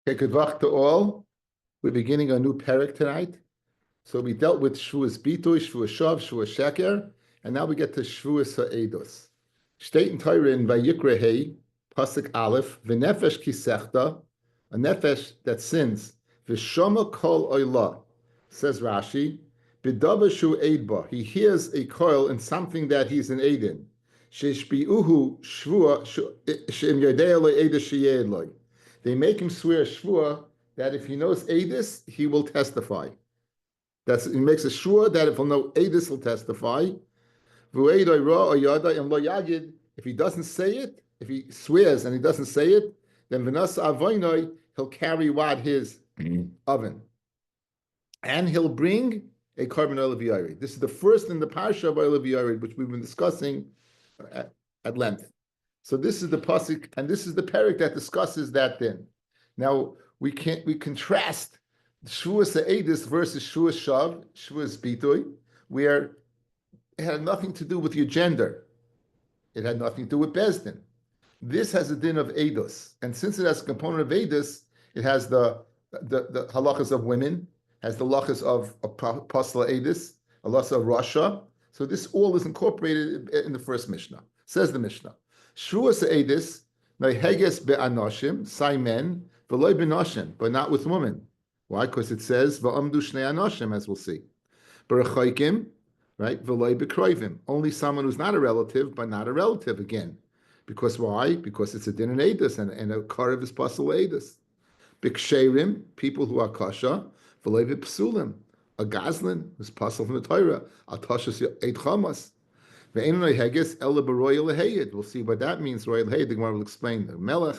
Okay, good luck to all. We're beginning a new parak tonight. So we dealt with Shevuous Bitui, Shevuous Shav, Shevuous Sheker, and now we get to Shevuous Ha'edus. State in Torah in Vayikra Hey, Pasuk Aleph, V'nefesh kisechta, a nefesh that sins, V'shoma kol oila, says Rashi, B'davashu eidba, he hears a coil in something that he's an aid in. Sheshbi'uhu shvua, she'im yodea lo eidus sheyeh lo. They make him swear a shvua that if he knows Adis, he will testify. He makes a sure that if he'll know Adis, he'll testify. If he doesn't say it, if he swears and he doesn't say it, then he'll carry his oven. And he'll bring a carbon oil of Yared. This is the first in the parsha of oil of Yared, which we've been discussing at length. So this is the pasuk, and this is the parak that discusses that then. Now we contrast Shevuous Ha'edus versus Shevuous Shav, Shevuous Bitui, where it had nothing to do with your gender. It had nothing to do with Bezdin. This has a din of Edus, and since it has a component of Edus, it has the halachas of women, has the halachas of Pasla Edus, halachas of Russia. So this all is incorporated in the first Mishnah. Says the Mishnah. Shevuous Ha'edus, Heges be'anoshim, sai men, v'loy b'noshim, but not with women. Why? Because it says v'amdu shnei anoshim, as we'll see. B'rechoikim, right? V'loy b'kroivim, only someone who's not a relative, but not a relative again. Because why? Because it's a din in Edus, and a karev is pasal Edus. B'ksherim, people who are kasha, v'loy b'psulim, a gazlin who's pasal from the Torah, al tashas eid chamas. We'll see what that means. Royal Hayed, the Gemara will explain. The Melech,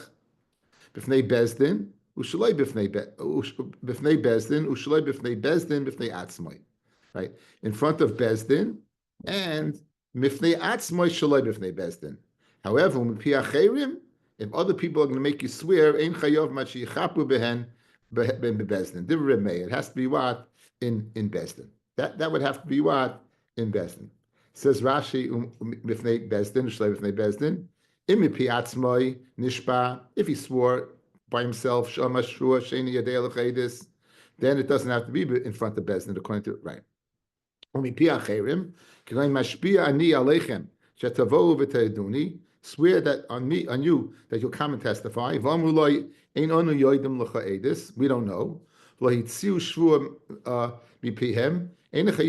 Bifnei Bezdin, Ushalei Bifnei Bezdin, Ushalei Bifnei Bezdin, Bifnei Atzmai. Right? In front of Bezdin, and Bifnei Atzmai, Shalei Bifnei Bezdin. However, when if other people are going to make you swear, Ein Chayov Machi Chapu Behen Bezdin. It has to be what? In Bezdin. That would have to be what? In Bezdin. Says Rashi, b'fnei bezdin, shlei b'fnei bezdin, imipi atzmoi nishba. If he swore by himself, shama shua sheni yadei l'chaydis, then it doesn't have to be in front of bezdin, according to right. Umipi acherim, k'lein mashpia ani aleichem, shetavohu v'teiduni, swear that on you, that you'll come and testify. V'amru loi ein onu yoidim l'chaydis. We don't know. V'lohitziu shvua mipihem. Until them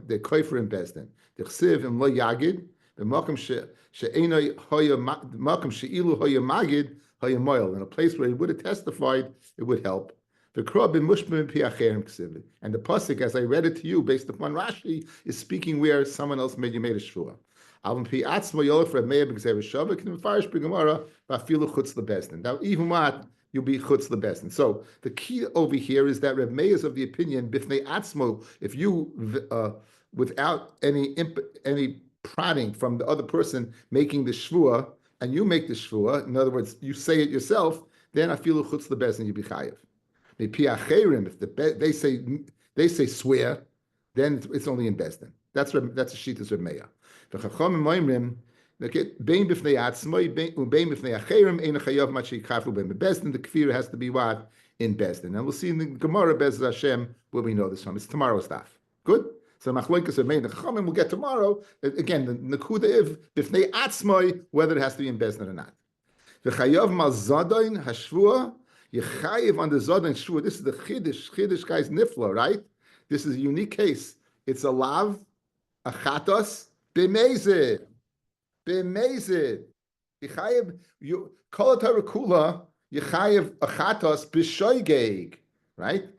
they koifer in Bezdin. The chsiv im lo yagid the makom she'enoi hoya makom she'ilu hoya magid hoya moil, in a place where he would have testified, it would help. The krab in mushbim piacherim chsiv, and the pasuk, as I read it to you based upon Rashi, is speaking where someone else made a shvua. Avim pi atzmo yolach for meya b'gzev shavah can farish b'gemara v'afilu chutz lebezdin. Now even what you'll be chutz lebezdin. So the key over here is that Reb Meir is of the opinion bifnei atzmo. If you without any prodding from the other person making the shvua, and you make the shvua, in other words, you say it yourself, then afilu chutz lebezdin you be chayiv. If they say swear, then it's only in bezdin. That's a shittas Reb Meir. The chachamim oimrim. The kfir has to be what? In Bezdin. And we'll see in the Gemara Bez Hashem where we know this from. It's tomorrow's stuff. Good? So Machloikas of the Chachamim will get tomorrow. Again, the Nekuda if Bifnei Atzmoi, whether it has to be in Bezdin or not. The Chayav Mal Zodain Hashvua, Yechayiv on the Zodain Shvua. This is the Chiddush guy's Nifla, right? This is a unique case. It's a lav, a chatos, b'mezid. B'mezid. Yechayev, you kol Torah kula, Yechayev achatos b'shoigeg, right?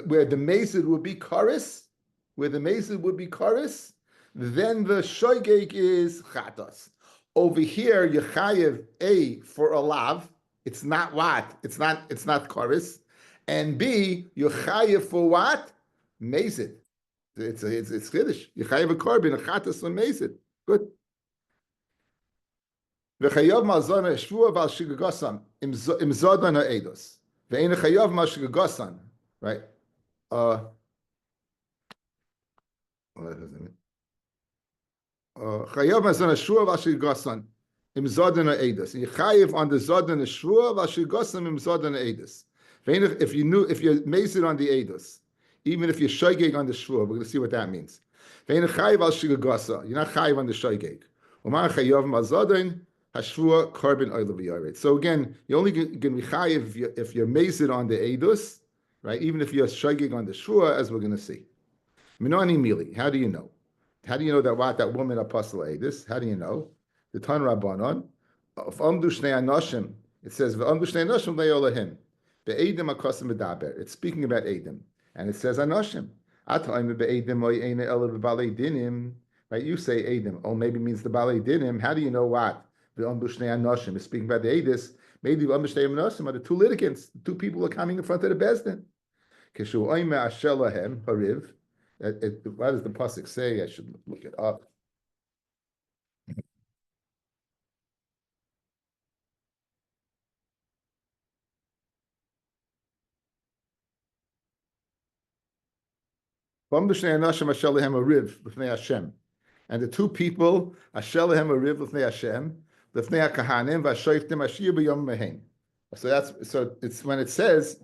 Where the mezid would be chorus, then the shoigeg is chatos. Over here, Yechayev A for a lav, it's not what? It's not chorus. And B, Yechayev for what? Mezid. It's Chiddush. Yechayev a korban, a chatos on mezid. Good. V'chayav malzon shvua val shigagosan im zodan ha'edos. Ve'ein chayav mal shigagosan. Right? What does it mean? Chayav malzon shvua val shigagosan im Zodan Eidos. You chayiv on the Zodan Shvua, Vashigosam im Zodan Eidos. If you're mazed on the Eidos, even if you're shoygeg on the Shvua, we're going to see what that means. You're not chayiv on the shoygeg. Umar chayav mazodin hashvua carbon oil v'yaret. So again, you're only going to be chayiv if you're mazed on the Eidos, right? Even if you're shoygeg on the Shvua, as we're going to see. Minoni mili. How do you know? How do you know that woman apostle Eidos? How do you know? The Tan Rabbanon, of Amdu Shnei Anoshim, it says, V'amdu Shnei Anoshim le'olahim. Be'edim akosim medaber. It's speaking about Edim. And it says Anoshim. Atayim be'edim oy eine ela v'balei dinim. Right, you say Edim. Oh, maybe it means the balei dinim. How do you know what? V'amdu Shnei Anoshim is speaking about the Eidis. Maybe V'amdu Shnei Anoshim are the two litigants. The two people are coming in front of the Bezdin. Kishu oime asher lahem hariv. What does the pasuk say? I should look it up. And the two people, so it's when it says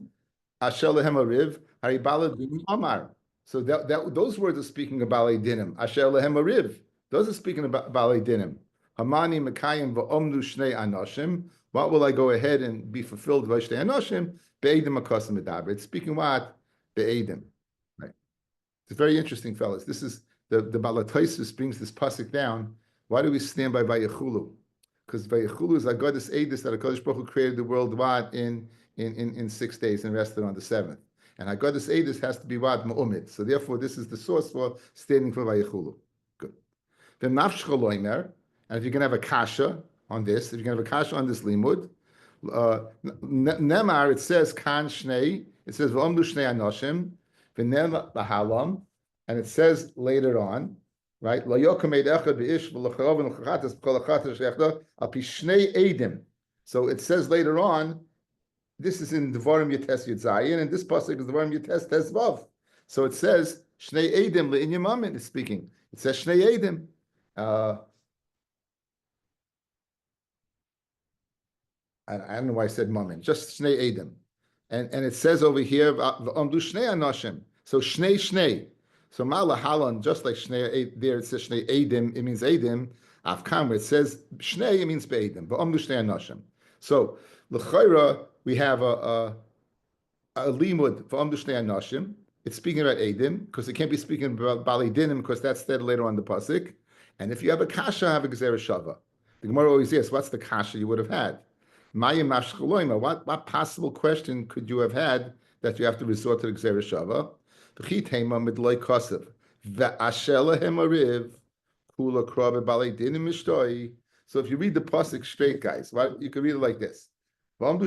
so those words are speaking about balei dinim. Asher lehem ariv. Those are speaking about balei dinim. Hamani mekayim va'omnu shnei anoshim. What will I go ahead and be fulfilled by shnei anoshim? Be'edim akasim medaber. It's speaking what? Be'edim. Right. It's very interesting, fellas. This is the Balataisus brings this pasuk down. Why do we stand by Vayechulu? Because Vayechulu is Agadis Eidus that HaKadosh Baruch Hu created the world what in 6 days and rested on the seventh. And Haggadah Eidus has to be what? Ma'umid. So therefore, this is the source for standing for Vayechulu. Good. Then Nafsh Choloimer, and if you're going to have a kasha on this, if you're going to have a kasha on this limud, Nemar, it says Kan Shnei, it says V'omdu Shnei Anoshim, V'nem Lahalam, and it says later on, right? Lo yokem eid echad b'ish v'lacharov v'lchachatas b'kol achatas shechda al pi shnei eidim. So it says later on, this is in Devarim Yates Yud Zayin, and this pasuk is Devarim Yates Tes Vav. So it says Shnei Eidim le'inyan mamin is speaking. It says Shnei Eidim. I don't know why I said mamin. Just Shnei Eidim, and it says over here V'amdu Shnei Anoshim. So Shnei. So Mala Halan, just like Shnei there, it says Shnei Eidim. It means Eidim. Afkam, where it says Shnei, it means Be'edim. V'amdu Shnei Anoshim. So l'chayra, we have a limud for Amdu Shnei Anoshim. It's speaking about Eidim, because it can't be speaking about Balei Dinim, because that's said later on the pasuk. And if you have a kasha, have a Gezerah Shava. The Gemara always asks, what's the kasha you would have had? Mayim Mashchaloima, what possible question could you have had that you have to resort to the Gezerah Shava? V'chitema midloi kosev. V'ashela hemariv, kula krabe Balei Dinim mishtoi. So if you read the pasuk straight, guys, you can read it like this. And the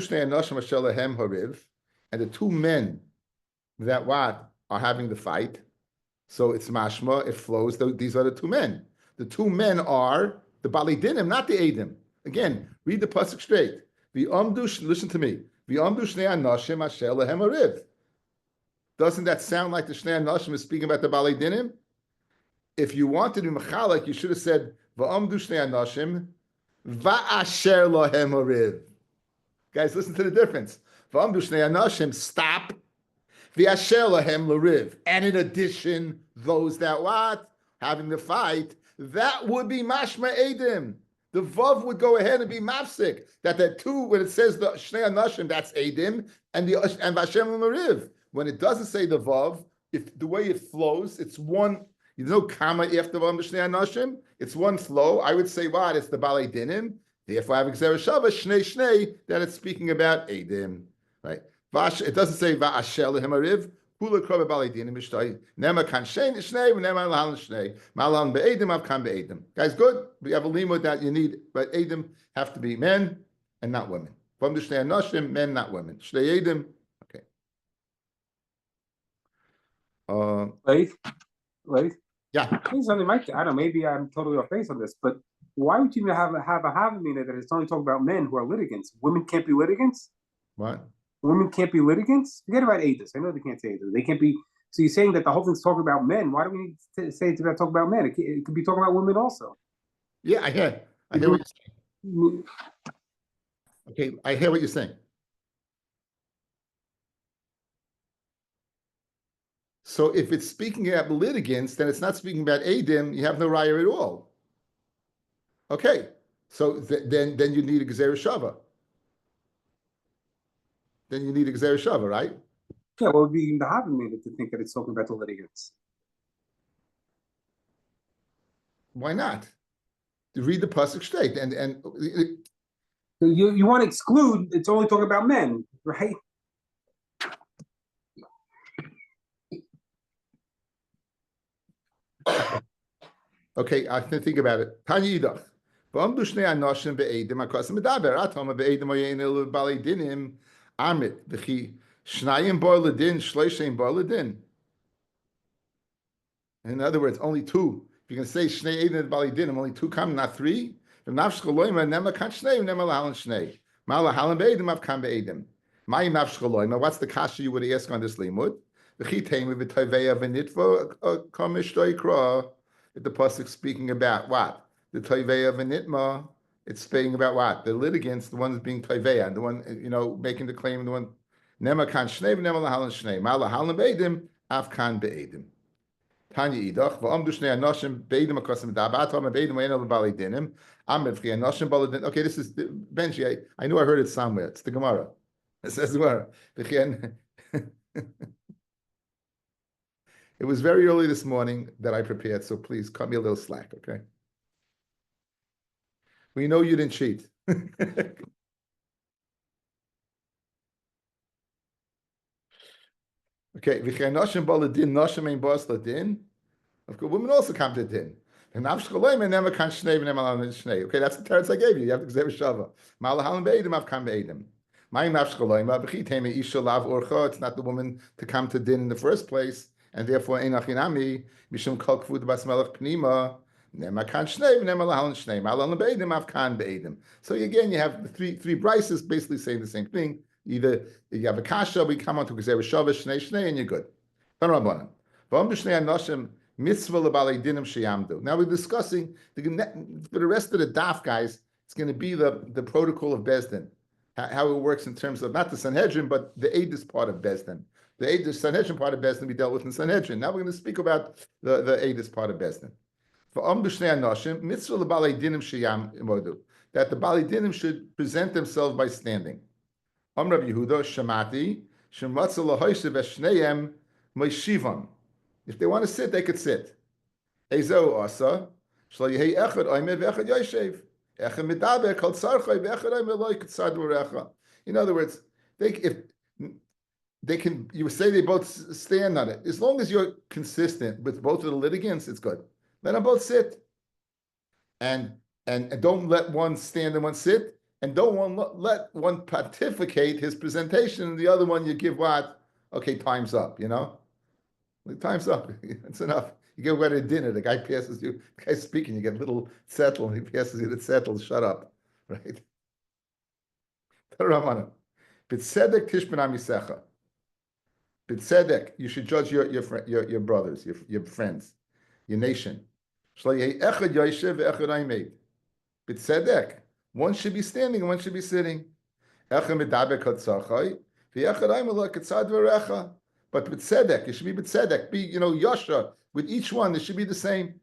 two men that what are having the fight, so it's mashma, it flows. These are the two men. The two men are the Balei Dinim, not the Eidim. Again, read the pasuk straight. Listen to me. Doesn't that sound like the Shnei Anoshim is speaking about the Balei Dinim? If you wanted to be mechalek, you should have said V'amdu Shnei Anoshim va'asher lohem oriv. Guys, listen to the difference. V'amdu Shnei Anoshim, stop. V'asher lohem l'riv. And in addition, those that what? Having the fight, that would be mashma edim. The vav would go ahead and be mafsik. That the two, when it says the Shnei Anoshim, that's edim, and v'asher l'riv. When it doesn't say the vav, if the way it flows, it's one. There's no comma after V'amdu Shnei Anoshim. It's one flow. I would say what? It's the Balei Dinim. Therefore, I have Gezerah Shava, Shnei, then it's speaking about Eidim. Right? It doesn't say Va'ashel lehem ariv. Hula krobe Balei Dinim mishtoi. Nema kan Shnei, Nema lahalan Shnei. Malan be'edim, av kan be'edim. Guys, good. We have a limud that you need, but Eidim have to be men and not women. V'amdu Shnei Anoshim, men, not women. Shnei Eidim. Okay. Wait. Yeah. Something I don't know, maybe I'm totally off base on this, but why would you even have a Havamina that it's only talking about men who are litigants? Women can't be litigants? What? Women can't be litigants? Forget about Aedis. I know they can't say Aedis. They can't be. So you're saying that the whole thing's talking about men. Why do we need to say it's about talking about men? It could be talking about women also. Yeah, I hear what you're saying. Okay, I hear what you're saying. So if it's speaking about litigants, then it's not speaking about Adim, you have no raya at all. Okay, so then you need a Gezer Shava. Then you need a Gezer Shava, right? Yeah, what would be the having made it to think that it's talking about the litigants? Why not? To read the pasuk straight, and So you want to exclude? It's only talking about men, right? okay, I can think about it. Tanya Yidach. V'amdu shnei anoshim be'edim akasim medaber. Atom be'edim oyein bali dinim amit v'chi shnayim bar ledin shleishein bar ledin. In other words, only two. If you can say shnei edim bali dinim, only two come, not three. V'nafsh chaloyma nema kan shnei nema lahalan shnei. Ma lahalan be'edim av kan be'edim. Ma'im nafsh chaloyma. What's the kasha you would ask on this limud? V'chi teimi v'toiveya v'nitva komishtoi kra. If the pasuk speaking about what? The toiveya v'nitma. It's speaking about what? The litigants, the ones being toiveya, the one, making the claim, the one, nema kan shnei v'nema lahalan shnei. Ma lahalan be'edim av kan be'edim. Tanya idach v'amdu shnei anoshim be'edim akasim dabat v'am be'edim oyein bali dinim. Amid v'chi anoshim bali din. Okay, this is Benji. I knew I heard it somewhere. It's the Gemara. It says the Gemara. It was very early this morning that I prepared, so please cut me a little slack, okay? We know you didn't cheat. Okay, v'chenoshim baladin, noshim ein bas ladin. Of course, women also come to din. Okay, that's the teretz I gave you. You have to gzev shava. Malahalim be'edim av kam be'edim. It's not the woman to come to din in the first place, and therefore einachinami mishum kol kvud bas melech pnima. So again, you have the three brises basically saying the same thing. Either you have a kasha, we come on to gzev shava shnei shnei, and you're good. Mitzvah lebalei dinim sheyamdu. Now we're discussing for the rest of the daf, guys. It's going to be the protocol of Bezdin, how it works in terms of not the Sanhedrin, but the Eidus part of Bezdin. The Sanhedrin part of Bezdin we dealt with in Sanhedrin. Now we're going to speak about the Eidus part of Bezdin. For Shnei Anoshim, mitzvah lebalei dinim sheyamdu, that the balei dinim should present themselves by standing. Rabbi Yehuda Shamati Shematza lahoysev eshneihem meishivam. If they want to sit, they could sit. Ezo asa shlo yehei echad oimed ve'echad yoshev echad medaber kol tzarchay ve'echad oimed lo yitzad v'recha. In other words, if they can, you say they both stand on it. As long as you're consistent with both of the litigants, it's good. Let them both sit, and don't let one stand and one sit, and don't let one pontificate his presentation, and the other one you give what? Okay, time's up. Time's up. It's enough. You get away to dinner. The guy passes you. The guy's speaking. You get a little settled. He passes you the settled. Shut up. Right? B'tzedek tishbin amisecha. B'tzedek, you should judge your brothers, your friends, your nation. Echad yoshev ve'echad aimed. B'tzedek, one should be standing and one should be sitting. Echad medaber katzachai ve'echad aimed lo katzad v'recha. But with tzedek, it should be with tzedek. Be yasha with each one. It should be the same.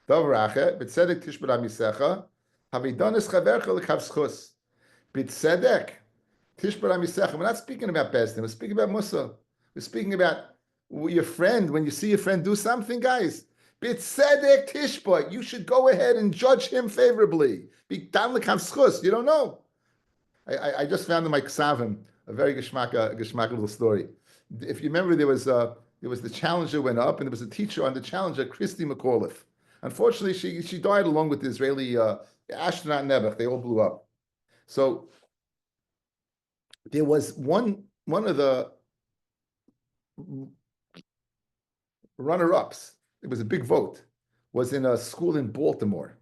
Davrache with tzedek tishbar amisecha havidanis chavercha lekavschus. With tzedek tishbar amisecha. We're not speaking about Bezdin. We're speaking about Musa. We're speaking about your friend. When you see your friend do something, guys, with tzedek tishbar, you should go ahead and judge him favorably. Be dan lekavschus. You don't know. I just found in my ksavim a very geschmack little story. If you remember, there was the challenger went up, and there was a teacher on the challenger, Christy McAuliffe. Unfortunately, she died along with the Israeli astronaut Nebuch. They all blew up. So there was one of the runner-ups. It was a big vote. Was in a school in Baltimore,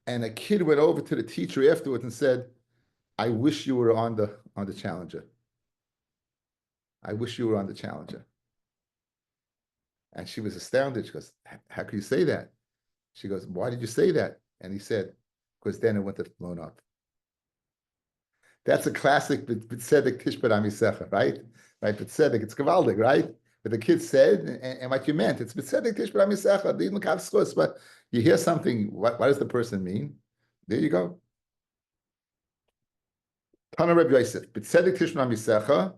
and a kid went over to the teacher afterwards and said, "I wish you were on the challenger. I wish you were on the challenger." And she was astounded. She goes, "How can you say that?" She goes, "Why did you say that?" And he said, because then it wouldn't have blown up. That's a classic B'tzedek Tishbar Amisecha, right? Right, B'tzedek, it's Gavaldik, right? But the kid said, and what you meant, it's B'tzedek Tishbar Amisecha, but you hear something, what does the person mean? There you go. Tana Rabbi Yosef, B'tzedek Tishbar Amisecha,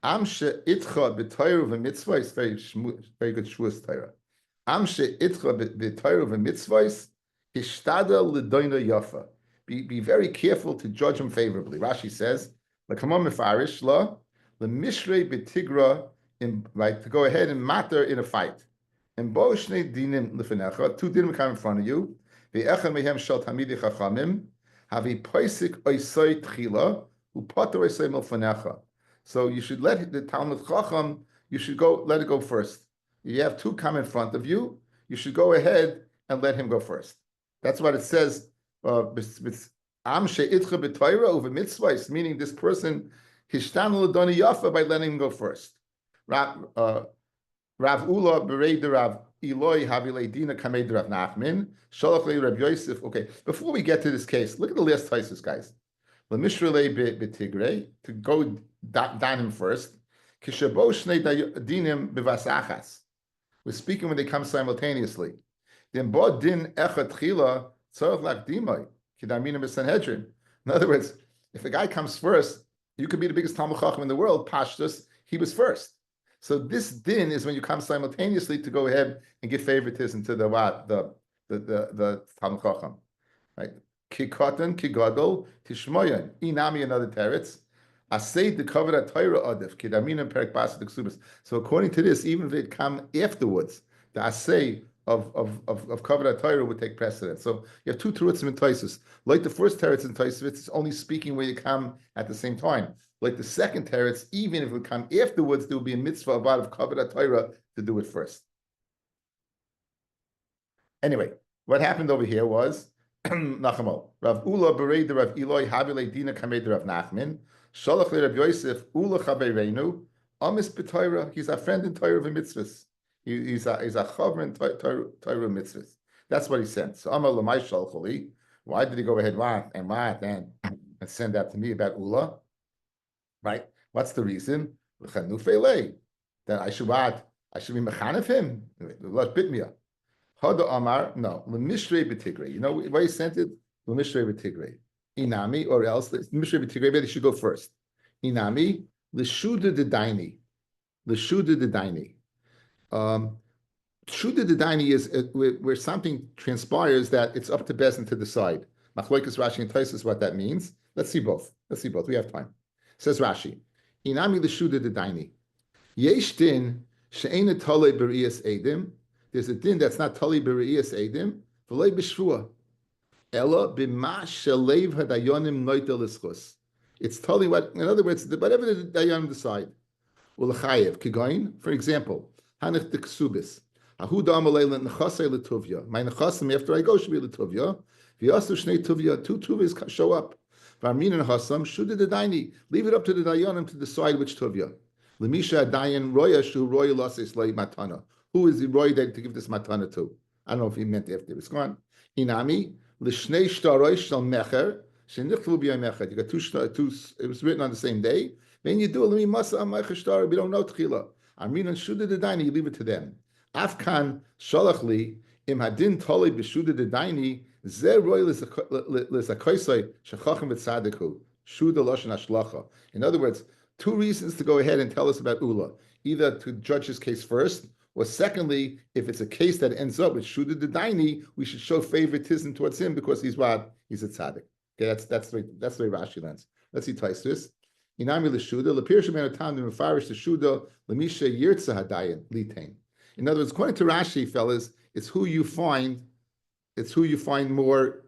Am she'itcha b'toyru v'mitzvah is very good Shevuous Torah. Am she'itcha b'toyru v'mitzvah hishtadel l'doina yafa. Be very careful to judge him favorably. Rashi says, "L'kamam mefarish la l'mishrei b'tigra," right, to go ahead and matter in a fight. And bo shnei dinim l'fenecha, two dinim come in front of you. Ve'echad mehem shel tamidei chachamim havi poisik oisoi tchila upater oisoi milfanecha. So you should let the Talmud Chacham, you should let it go first. You have two come in front of you, you should go ahead and let him go first. That's what it says. Am she'itcha b'toyra over mitzvahs, meaning this person hishtanu l'doni yafa by letting him go first. Rav Ula berei de Rav Eloi havilei dina kamei de Rav Nachman shalach le Rabbi Yosef. Okay, before we get to this case, look at the last Taisus, guys. L'mishrei b'tigrei, to go down him first. Kishabos shnei dinim b'vasachas. We're speaking when they come simultaneously. Then bo din echad tchila tzorach lakdimai kidaminim b'sanhedrin. In other words, if a guy comes first, you could be the biggest Talmud Chacham in the world. Pashtus, he was first. So this din is when you come simultaneously to go ahead and give favoritism to the Talmud Chacham, right? Kikotan, kigadol, tishmoyan, inami, another teretz. Asay the cover at Torah adif kidaminim perek bas the ksubas. So according to this, even if it come afterwards, the asay of cover at Torah would take precedence. So you have two terutzim in Taisus. Like the first teretz in Taisus, it's only speaking where you come at the same time. Like the second teretz, even if it would come afterwards, there will be a mitzvah of cover at Torah to do it first. Anyway, what happened over here was Nachamo. Rav Ula berei de Rav Eloi havilei dina kamei de Rav Nachman. Shalach le Rav Yosef Ula chabereinu amis b'Torah. He's a friend in Torah v'mitzvahs. He's a chaver in Torah mitzvahs. That's what he sent. So Amar l'may shalcholi. Why did he go ahead and send that to me about Ula? Right? What's the reason? That I should be mechanef him. Lot bitmia. Hada Amar, no, Lemishrei b'tigrei. You know why he sent it? Lemishrei b'tigrei. Inami, or else Lemishrei b'tigrei, but he should go first. Inami, Leshuda de Daini. Leshuda de Daini. Shuda de Daini is where something transpires that it's up to Bezdin to decide. Machloikas Rashi and Taisus what that means. Let's see both. We have time. Says Rashi, Inami Leshuda de Daini. Yesh din she'ena tole b'riyas edim. There's a din that's not tali b're'iyas edim, v'lei b'shvua, ela b'ma shelev hadayonim noita l'schus. It's tali what, in other words, whatever the dayonim decide. U'lechayev, kigoyin, for example, hanich t'ksubis, ahu da'amalei l'nechasei l'tuvya. My nechasim after I go should be l'tuvya. V'yasu shnei tuvya, two tuvyas show up. V'armin and hasam shuda the daini. Leave it up to the dayonim to decide which tuvya. L'misha dayan roya shu roya lasis lei matana. Who is the roy to give this matana to? I don't know if he meant after it's gone. Inami l'shnei shtaroy shel mecher shenichlu b'yay. You got two. It was written on the same day. Then you do l'mi masa mecher shtar. We don't know tchila. Armin and shuda the daini. You leave it to them. Afkan shalachli im hadin toli b'shuda the daini ze roy l'zakoisay shachachim v'tzadiku shuda loshen hashlacha. In other words, two reasons to go ahead and tell us about Ula: either to judge his case first, or secondly, if it's a case that ends up with Shuda the Daini, we should show favoritism towards him because he's what? He's a tzaddik. Okay, that's the way Rashi learns. Let's see Taisus. Inami l'shuda l'pir shemen atam the mefarish the shuda l'misha yirtza hadayin litain. In other words, according to Rashi, fellas, it's who you find more.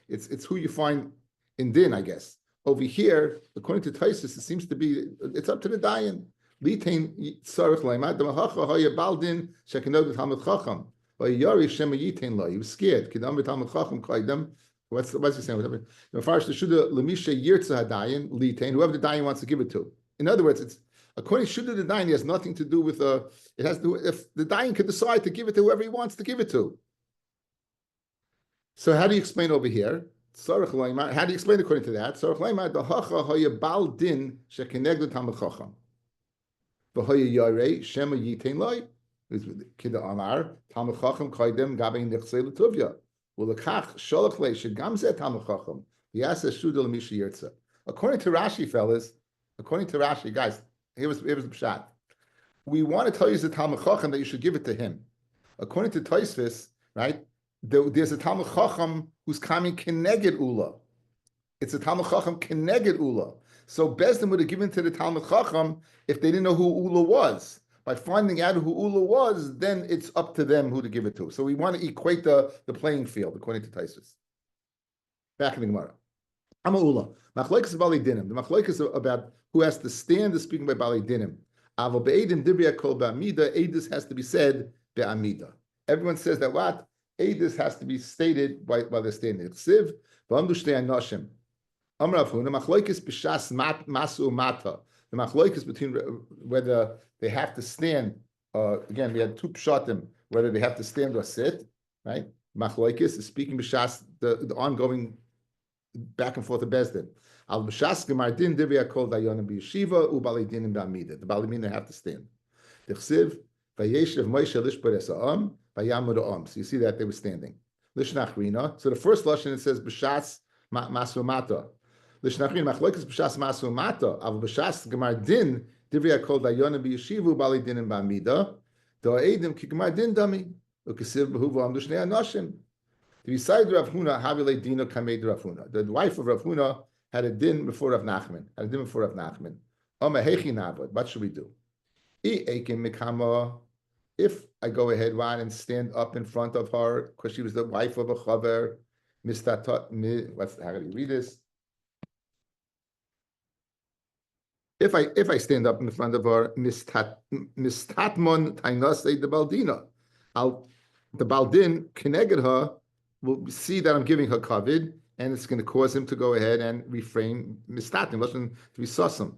It's who you find in din, I guess. Over here, according to Taisus, it seems to be it's up to the dayan. Litain tzarich leimad demachacha haya baldin shekinod b'talmud chacham vayari shema yitain lo. He was scared. Kidam b'talmud chacham kaidam. What's he saying? The mefarish the shuda lemisha yirtza hadayin litain. Whoever the dayan wants to give it to. In other words, it's according to shuda the dayan. It has nothing to do with It has to do if the dayan could decide to give it to whoever he wants to give it to. So how do you explain over here? How do you explain according to that? The hacha hoya bal din shekenegdu tamid chacham. V'hoya yarei shema yitain loy. Kida amar tamid chacham kaidem gabein nechsei l'tuvya. Ulekach sholach lei shegam zeh tamid chacham. Yasa shudel mishi yirtza. According to Rashi, fellas, according to Rashi, guys, here was the pshat. We want to tell you the Talmud Chacham that you should give it to him. According to Tosfos, right, there's a Talmud Chacham who's coming keneged Ula. It's a Talmud Chacham keneged Ula. So Bezdin would have given to the Talmud Chacham if they didn't know who Ula was. By finding out who Ula was, then it's up to them who to give it to. So we want to equate the playing field, according to Tosfos. Back in the Gemara. I'm a Ula. Machlokes Bali Dinim. The machlokes about who has to stand is speaking by Bali Dinim. Aval be'edim dibriya kol ba'amida. Edus has to be said be'amida. Everyone says that what? Edus has to be stated while they're standing. Siv v'amdu shtei anoshim. Amar Avhuna machlokes b'shas masu mata. The machlokes between whether they have to stand. Again, we had two pshatim, whether they have to stand or sit. Right? Machlokes is speaking b'shas the ongoing back and forth of Bezdin. Al b'shas gemardin divya kol dayanim b'yeshiva u'balei b'amida. The balei have to stand. D'chsiv vayeshev Moshe lishbar esa'am vayamud ha'am. So you see that they were standing. Lishnachrina. So the first lashon it says b'shas masu mata. Lishnachrina machlokes b'shas masu mata. Al b'shas gemardin divya kol dayanim b'yeshiva u'balei b'amida. Da'edim ki gemardin dami u'kesiv b'hu v'am d'shnei anoshim. Beside Rav Huna, Havile Dino Kamed Rav Huna. The wife of Rav Huna had a din before Rav Nachman. Had a din before Rav Nachman. What should we do? If I go ahead and stand up in front of her because she was the wife of a chaver, how do you read this? If I stand up in front of her, mistatmon tainasei the baldina, the baldin connected her. Will see that I'm giving her kavod, and it's going to cause him to go ahead and refrain mistatim, listen to be sussum.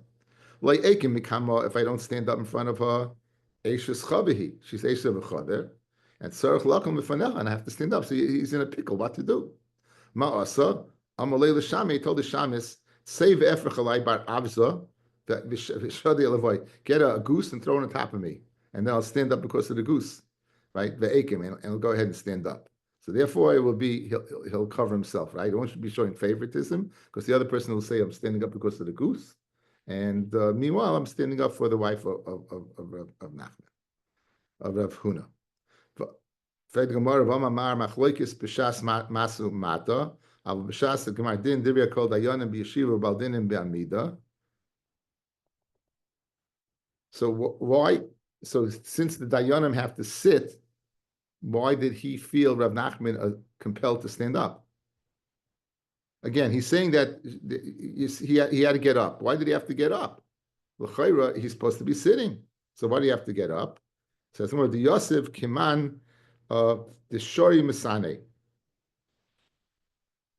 Like ekim mikama, if I don't stand up in front of her, eishes chavihi, she's eishes of a chaver, and tzarich lakum lefanecha, and I have to stand up. So he's in a pickle. What to do? Ma'asa amalei l'shami. He told the shamis, save efrachalai bar avza, that v'shadi elavoy, get a goose and throw it on top of me, and then I'll stand up because of the goose, right? Ve'ekim, and he'll go ahead and stand up. So therefore, it will be he'll cover himself, right? He won't be showing favoritism because the other person will say, "I'm standing up because of the goose," and meanwhile, I'm standing up for the wife of Nachman, of Rav Huna. Fed Gemara of Amar Machloikis b'shas masu mata, al b'shas the Gemara din divya called dayanim b'yeshiva baldinim be'amida. So why? So since the dayanim have to sit. Why did he feel Rav Nachman compelled to stand up? Again, he's saying that he had to get up. Why did he have to get up? L'chayra, he's supposed to be sitting. So why do you have to get up? It says, the Yosef Kiman, the Shori Masane.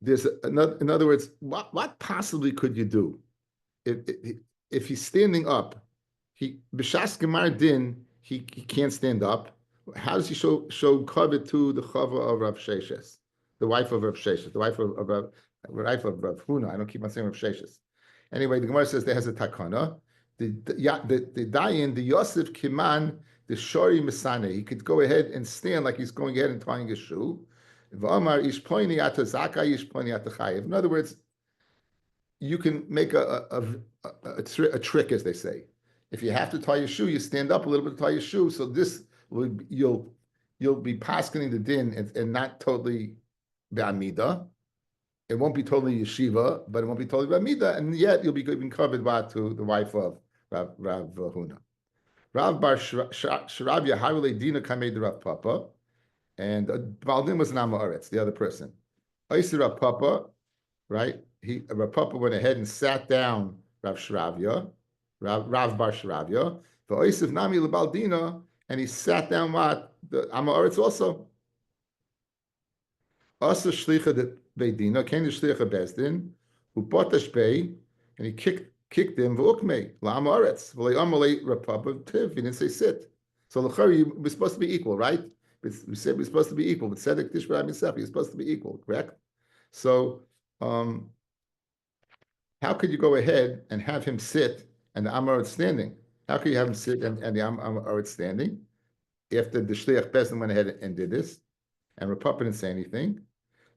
There's another, in other words, what possibly could you do? If he's standing up, B'shas Gemar Din, he can't stand up. How does he show kavod to the chava of Rav Sheshes, the wife of Rav Sheshes, the wife of Rav Huna? I don't keep on saying Rav Sheshes. Anyway, the Gemara says there has a takana. The dayan, the Yosef Kiman, the Shori Misane. He could go ahead and stand like he's going ahead and tying his shoe. V'amar ish poini ata zaka, ish poini ata chayiv. In other words, you can make a trick, as they say. If you have to tie your shoe, you stand up a little bit to tie your shoe. So this you'll be paskening the din and not totally be'amida. It won't be totally yeshiva, but it won't be totally be'amida, and yet you'll be giving kavod to the wife of Rav Huna. Rav Bar Shravya Harule Dina Kamed Rav Papa, and Baldim was an Amoritz, the other person. Oisi Rav Papa, right? Rav Papa went ahead and sat down Rav Shravya, Rav Bar Shravya, the Oisiv Nami Lebaldina. And he sat down what? The Amoritz also. Also shlicha de beidina, came to shlicha bezdin, who potash bey, and he kicked him v'ukmei la Amoritz. V'lei amalei rapapa tiv. He didn't say sit. So l'chari we're supposed to be equal, right? we said we're supposed to be equal. But tzedek tishbar misaf, you're supposed to be equal, correct? So, how could you go ahead and have him sit and the Amaret standing? How could you have him sit and the Amaret standing after the Shliach Bezdin went ahead and did this, and Rapapa didn't say anything?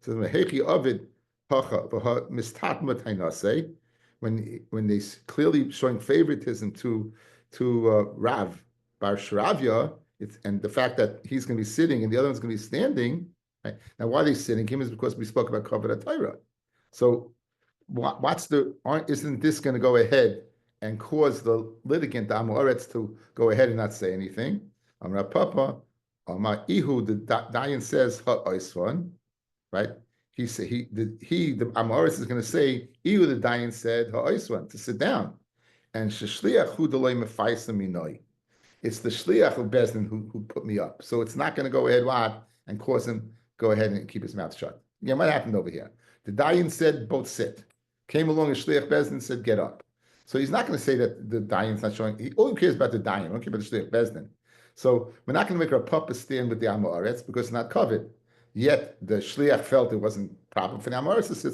So Mehechi Ovid Pacha Mistatma Tainase, when they clearly showing favoritism to Rav Bar Shravya, and the fact that he's going to be sitting and the other one's going to be standing. Right? Now, why are they sitting him is because we spoke about Kavod Torah. So, isn't this going to go ahead and cause the litigant, the Amoretz, to go ahead and not say anything? Amar Papa, Amar Ihu, the Dayan says Ha'oisvan, right? The Amoretz is going to say Ihu, the Dayan said Ha'oisvan, to sit down, and Sheshliach Hu Delay Mefaisa Minoi. It's the shliach of Bezdin who put me up. So it's not going to go ahead and cause him go ahead and keep his mouth shut. Yeah, what happened over here? The Dayan said both sit. Came along a shliach Bezdin and said get up. So he's not going to say that the Dayan's not showing. He only cares about the Dayan. He don't care about the shliach Bezdin. So we're not going to make our puppet stand with the Amoretz because it's not covered. Yet the shliach felt it wasn't proper for the Amoretz to sit.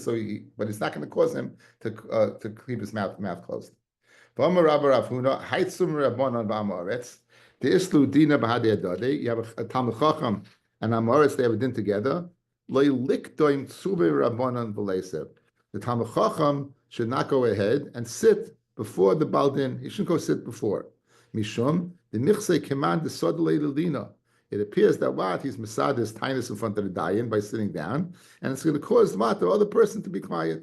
But it's not going to cause him to keep his mouth closed. You have a Talmud Chacham and Amoretz, they have a din together. The Talmud Chacham should not go ahead and sit before the Baldin. He shouldn't go sit before. Mishum, the Nichse command the Sodle Lina. It appears that he's Masad his tinus in front of the Dayan by sitting down, and it's going to cause the other person to be quiet.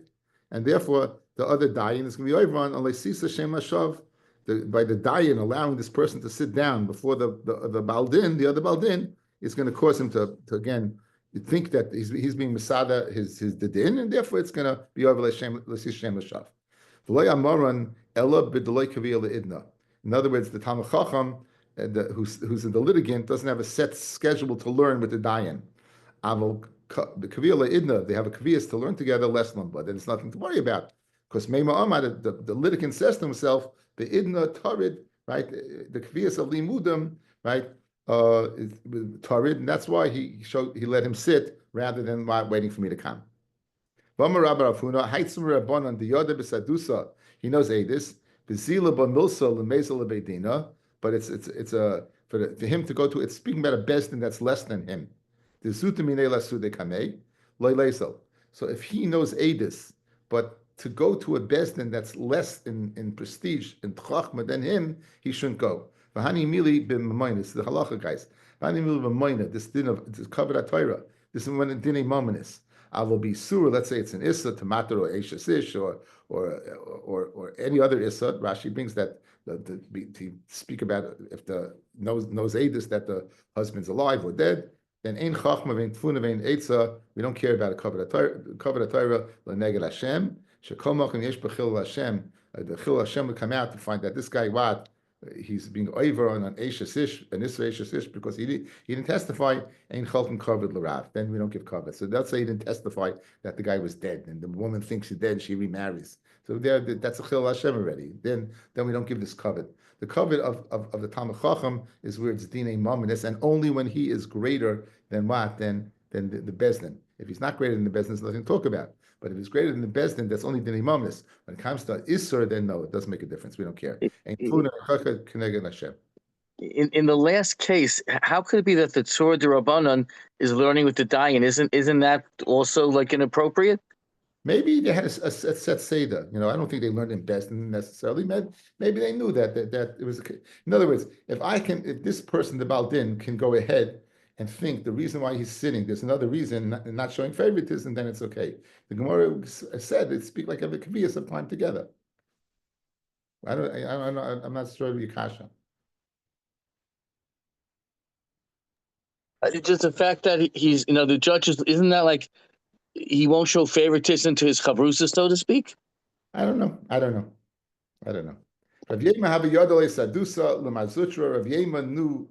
And therefore, the other Dayan is going to be over on unless Sisa Shem Hashav. By the Dayan allowing this person to sit down before the Baldin, the other Baldin, is going to cause him to again think that he's being Masada his the din, and therefore it's going to be over Shem Hashav. In other words, the Talmud Chacham, who's in the litigant, doesn't have a set schedule to learn with the Dayan. The Kavila Idna, they have a Kaviyas to learn together, less but then it's nothing to worry about. Because Meima Amad, the litigant says to himself, the Idna Tarid, right, the Kaviyas of Limudim, right, Tarid, and that's why he let him sit rather than waiting for me to come. He knows Adis, but it's for him to go to, it's speaking about a Bezdin that's less than him. So if he knows Adis, but to go to a Bezdin that's less in prestige, in Chachma than him, he shouldn't go. V'hani mili b'mamonis, the halacha guys. V'hani mili b'mamonis, this din of Kavod Torah. This is when a din mominus. I will be sur. Let's say it's an issa, tomato, or eishes ish, or any other issa. Rashi brings that to speak about if the knows Adis that the husband's alive or dead. Then ein chachma vein tfuna vein eitza. We don't care about a Kavod Torah leneged Hashem. Shekol malchim yesh b'chil Hashem. The chil Hashem would come out to find that this guy he's being over on an eishes ish, an isra eishes ish, because he didn't testify ein chalkim kavod l'rav. Then we don't give kavod. So let's say he didn't testify that the guy was dead, and the woman thinks he's dead, she remarries. So that's a chil Hashem already. Then we don't give this kavod. The kavod of the Talmud Chacham is where it's dinei mominus, and only when he is greater than the Bezdin. If he's not greater than the Bezdin, there's nothing to talk about. But if he's greater than the Bezdin, that's only dinei mominus. When it comes to Isser, then no, it doesn't make a difference. We don't care. In the last case, how could it be that the Tzur de Rabbanan is learning with the Dayan? Isn't that also like inappropriate? Maybe they had a set seder. I don't think they learned in Bezdin necessarily. Maybe they knew that it was. In other words, if this person, the Baldin, can go ahead and think the reason why he's sitting, there's another reason, not showing favoritism, then it's okay. The Gemara said they speak like every kaviyas of time together. I'm not sure of your kasha. Just the fact that he's, the judges, isn't that like he won't show favoritism to his chavrusa, so to speak? I don't know. Rav Yema have a yodale sadusa l'mazutra. Rav Yema knew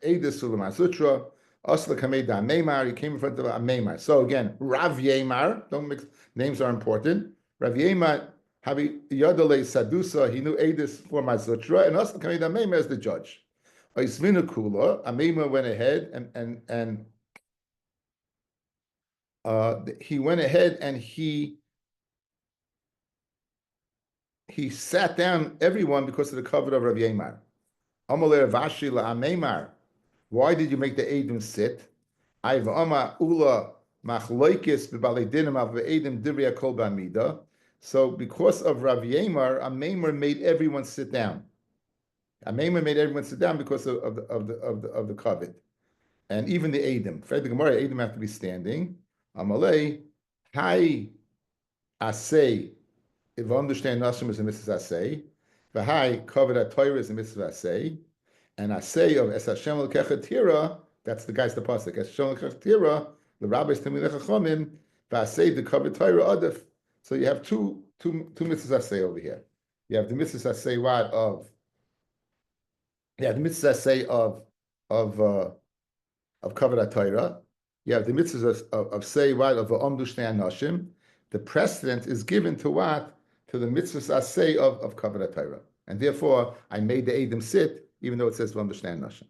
edus l'mazutra. Asla kamei da meimar. He came in front of a meimar. So again, Rav Yemar. Don't mix. Names are important. Rav Yema have a yodale sadusa. He knew edus for mazutra, and Asla kamei da meimar is the judge. Oisvina Kula, Amema went ahead and he went ahead and he sat down everyone because of the cover of Rav Yemar. Amalei Vashi la'amemar. Why did you make the Eidim sit? I've ula machloikis b'balei dinim av ve'edim divrei kol b'amida. So because of Rav Yemar, Amemar made everyone sit down. Amemar made everyone sit down because of the covet, and even the Eidim. For the Gemara, Eidim have to be standing. Amalei hai asay. If I understand Nashim is a mitzvah asay, v'hai covet at Torah is a mitzvah asay. And I say of Es Hashem L'Kechatira, that's the guy's the pasuk. Es Hashem L'Kechatira, the rabbis Tamid Chachamim, v'asay the cover Torah adif. So you have two mitzvahs say over here. You have the mitzvahs say what of the mitzvahs say of cover Torah. You have the mitzvahs of say what of Omdu Shnei Anashim. The precedent is given to what? To the mitzvahs say of cover Torah. And therefore I made the Eidim sit, even though it says to understand Nashim.